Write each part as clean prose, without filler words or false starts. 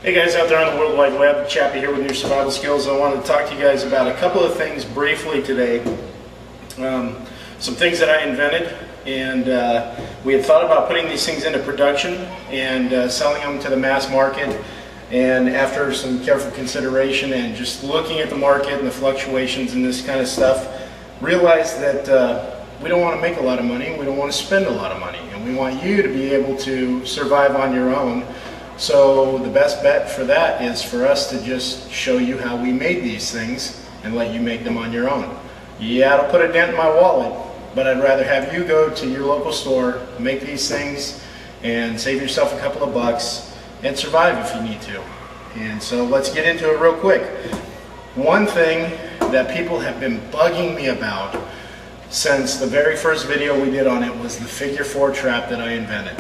Hey guys out there on the World Wide Web, Chappie here with New Survival Skills. I wanted to talk to you guys about a couple of things briefly today. Some things that I invented, and we had thought about putting these things into production and selling them to the mass market. And after some careful consideration and just looking at the market and the fluctuations and this kind of stuff, realized that we don't want to make a lot of money, we don't want to spend a lot of money, and we want you to be able to survive on your own. So the best bet for that is for us to just show you how we made these things and let you make them on your own. Yeah, it'll put a dent in my wallet, but I'd rather have you go to your local store, make these things, and save yourself a couple of bucks and survive if you need to. And so let's get into it real quick. One thing that people have been bugging me about since the very first video we did on it was the figure 4 trap that I invented.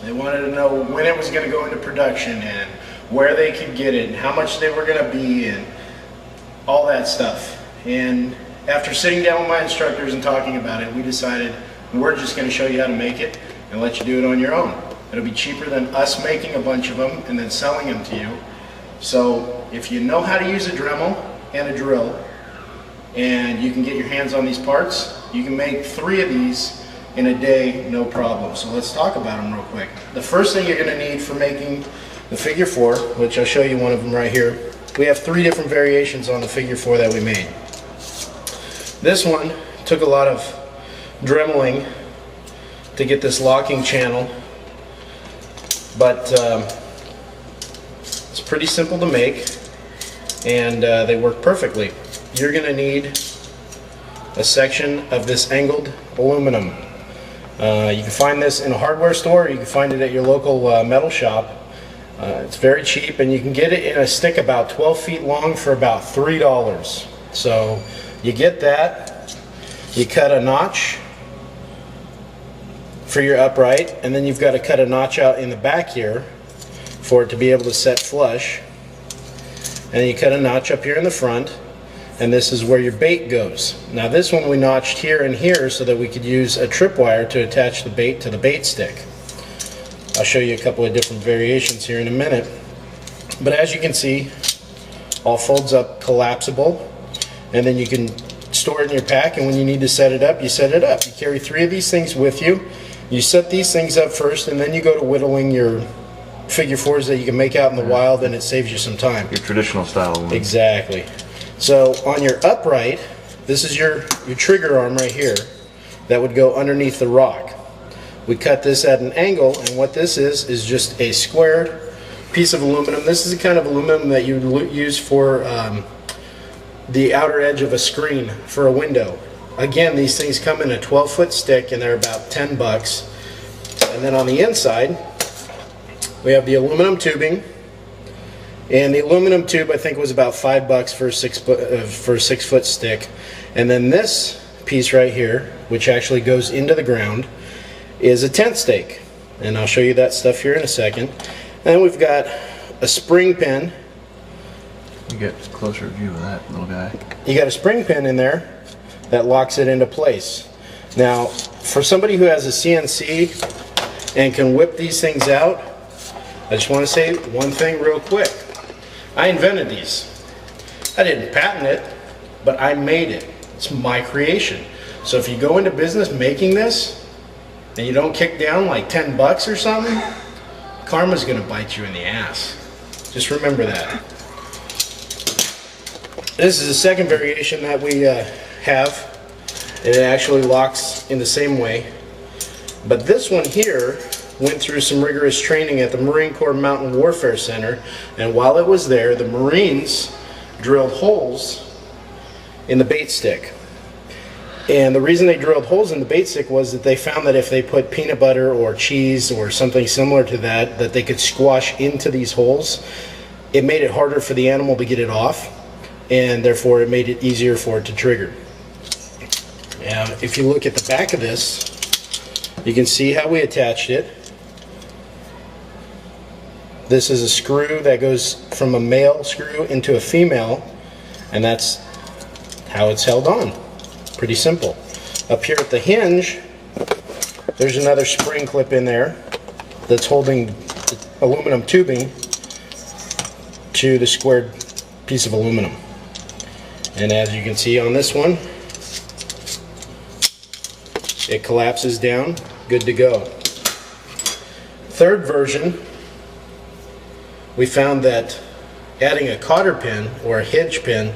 They wanted to know when it was going to go into production and where they could get it and how much they were going to be and all that stuff. And after sitting down with my instructors and talking about it, we decided we're just going to show you how to make it and let you do it on your own. It'll be cheaper than us making a bunch of them and then selling them to you. So if you know how to use a Dremel and a drill and you can get your hands on these parts, you can make 3 of these in a day, no problem. So let's talk about them real quick. The first thing you're going to need for making the figure 4, which I'll show you one of them right here. We have 3 different variations on the figure 4 that we made. This one took a lot of dremeling to get this locking channel, but it's pretty simple to make, and they work perfectly. You're going to need a section of this angled aluminum. You can find this in a hardware store, or you can find it at your local metal shop. It's very cheap, and you can get it in a stick about 12 feet long for about $3. So you get that, you cut a notch for your upright, and then you've got to cut a notch out in the back here for it to be able to set flush. And then you cut a notch up here in the front, and this is where your bait goes. Now this one we notched here and here so that we could use a tripwire to attach the bait to the bait stick. I'll show you a couple of different variations here in a minute. But as you can see, all folds up collapsible, and then you can store it in your pack, and when you need to set it up, you set it up. You carry 3 of these things with you. You set these things up first, and then you go to whittling your figure 4s that you can make out in the wild, and it saves you some time. Your traditional style one. Exactly. So on your upright, this is your trigger arm right here that would go underneath the rock. We cut this at an angle, and what this is just a squared piece of aluminum. This is the kind of aluminum that you use for the outer edge of a screen for a window. Again, these things come in a 12-foot stick, and they're about 10 bucks. And then on the inside, we have the aluminum tubing. And the aluminum tube, I think, was about 5 bucks for a 6-foot stick. And then this piece right here, which actually goes into the ground, is a tent stake. And I'll show you that stuff here in a second. And then we've got a spring pin. You get a closer view of that little guy. You got a spring pin in there that locks it into place. Now, for somebody who has a CNC and can whip these things out, I just want to say one thing real quick. I invented these. I didn't patent it, but I made it. It's my creation. So if you go into business making this and you don't kick down like 10 bucks or something, karma's going to bite you in the ass. Just remember that. This is the second variation that we have, and it actually locks in the same way. But this one here went through some rigorous training at the Marine Corps Mountain Warfare Center, and while it was there, the Marines drilled holes in the bait stick. And the reason they drilled holes in the bait stick was that they found that if they put peanut butter or cheese or something similar to that, that they could squash into these holes. It made it harder for the animal to get it off, and therefore it made it easier for it to trigger. If you look at the back of this, you can see how we attached it. This is a screw that goes from a male screw into a female, and that's how it's held on. Pretty simple. Up here at the hinge, there's another spring clip in there that's holding the aluminum tubing to the squared piece of aluminum. And as you can see on this one, it collapses down, good to go. Third version, we found that adding a cotter pin or a hinge pin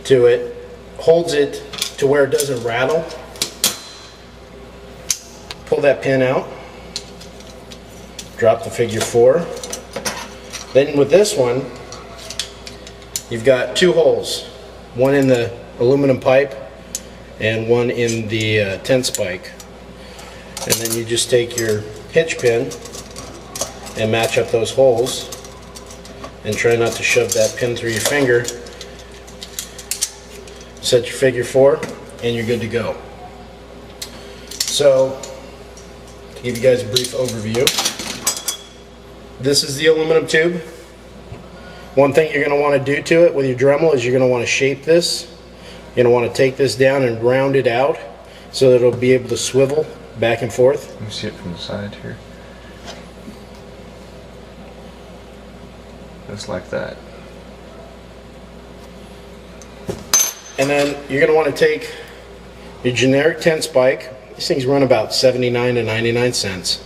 to it holds it to where it doesn't rattle. Pull that pin out, drop the figure 4. Then with this one, you've got 2 holes, one in the aluminum pipe and one in the tent spike. And then you just take your hitch pin and match up those holes, and try not to shove that pin through your finger. Set your figure 4 and you're good to go. So, to give you guys a brief overview, this is the aluminum tube. One thing you're going to want to do to it with your Dremel is you're going to want to shape this. You're going to want to take this down and round it out so that it'll be able to swivel back and forth. You can see it from the side here. Just like that. And then you're going to want to take your generic tent spike. These things run about 79 to 99 cents.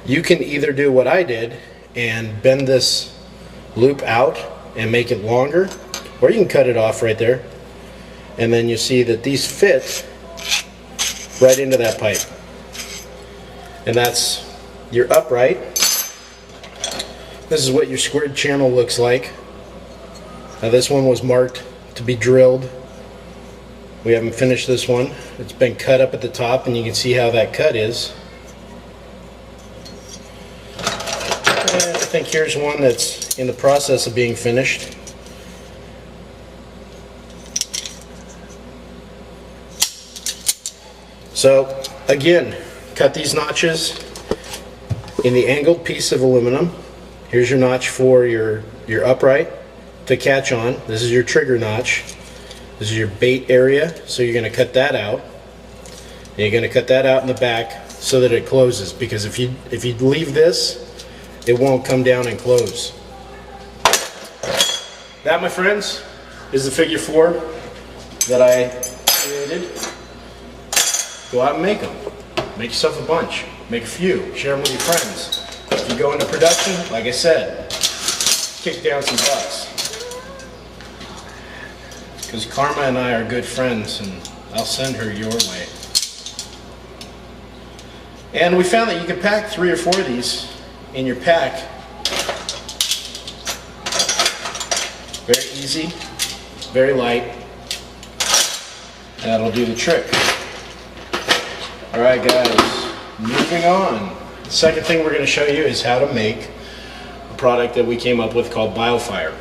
You can either do what I did and bend this loop out and make it longer, or you can cut it off right there, and then you see that these fit right into that pipe. And that's your upright. This is what your squared channel looks like. Now this one was marked to be drilled. We haven't finished this one. It's been cut up at the top, and you can see how that cut is. And I think here's one that's in the process of being finished. So again, cut these notches in the angled piece of aluminum. Here's your notch for your upright to catch on. This is your trigger notch. This is your bait area, so you're going to cut that out. And you're going to cut that out in the back so that it closes, because if you leave this, it won't come down and close. That, my friends, is the figure 4 that I created. Go out and make them. Make yourself a bunch. Make a few. Share them with your friends. If you go into production, like I said, kick down some bucks. Because Karma and I are good friends, and I'll send her your way. And we found that you can pack 3 or 4 of these in your pack. Very easy, very light, and that'll do the trick. Alright guys, moving on. The second thing we're going to show you is how to make a product that we came up with called BioFire.